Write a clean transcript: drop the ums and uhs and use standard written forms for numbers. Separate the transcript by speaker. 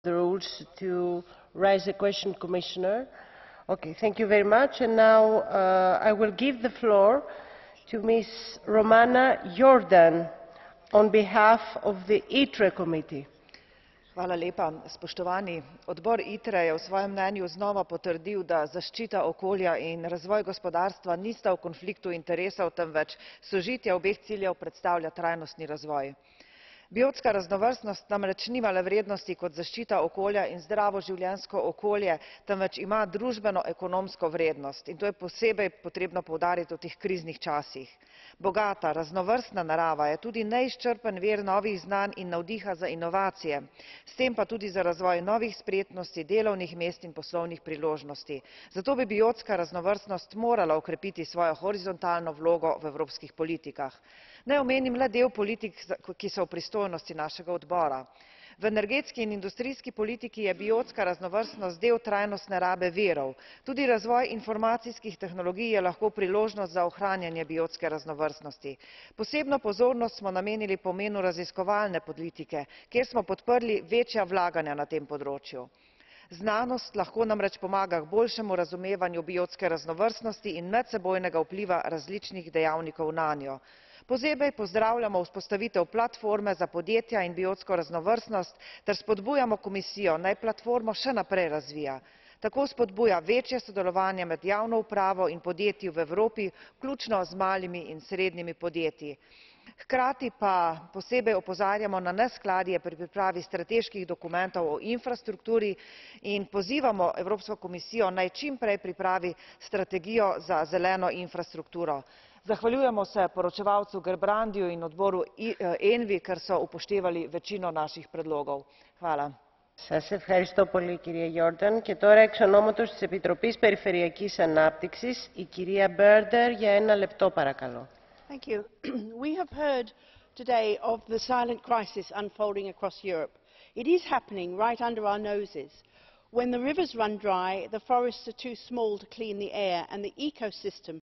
Speaker 1: the rules to raise a question, Commissioner. Okay, thank you very much. And now I will give the floor to Ms. Romana Jordan on behalf of the ITRE committee.
Speaker 2: Hvala lepa. Spoštovani, odbor ITRE je v svojem mnenju znova potrdil, da zaščita okolja in razvoj gospodarstva nista v konfliktu interesov, temveč sožitje obeh ciljev predstavlja trajnostni razvoj. Biotska raznovrstnost namreč nima le vrednosti kot zaščita okolja in zdravo življenjsko okolje, temveč ima družbeno-ekonomsko vrednost in to je posebej potrebno poudariti v teh kriznih časih. Bogata, raznovrstna narava je tudi neizčrpen vir novih znanj in navdiha za inovacije, s tem pa tudi za razvoj novih spretnosti, delovnih mest in poslovnih priložnosti. Zato bi biotska raznovrstnost morala okrepiti svojo horizontalno vlogo v evropskih politikah. Naj omenim le del politik, ki so v pristojnosti našega odbora. V energetski in industrijski politiki je biotska raznovrstnost del trajnostne rabe virov. Tudi razvoj informacijskih tehnologij je lahko priložnost za ohranjanje biotske raznovrstnosti. Posebno pozornost smo namenili pomenu raziskovalne politike, kjer smo podprli večja vlaganja na tem področju. Znanost lahko namreč pomaga k boljšemu razumevanju biotske raznovrstnosti in medsebojnega vpliva različnih dejavnikov nanjo. Posebej pozdravljamo vzpostavitev platforme za podjetja in biotsko raznovrstnost ter spodbujamo Komisijo, naj platformo še naprej razvija. Tako spodbuja večje sodelovanje med javno upravo in podjetji v Evropi, vključno z malimi in srednjimi podjetji. Hkrati pa posebej opozarjamo na neskladje pri pripravi strateških dokumentov o infrastrukturi in pozivamo Evropsko komisijo, naj čim prej pripravi strategijo za zeleno infrastrukturo. Zahvaljujemo se poročevalcu Gerbrandiju in odboru ENVI, ker so upoštevali večino naših predlogov. Hvala.
Speaker 1: Σας ευχαριστώ πολύ, κυρία Γιόρνταν. Και τώρα εξ ονόματος της Επιτροπής Περιφερειακής Ανάπτυξης, η κυρία Μπέρντερ για 1 λεπτό παρακαλώ.
Speaker 3: Thank you. We have heard today of the silent crisis unfolding across Europe. It is happening right under our noses. When the rivers run dry, the forests are too small to clean the air and the ecosystem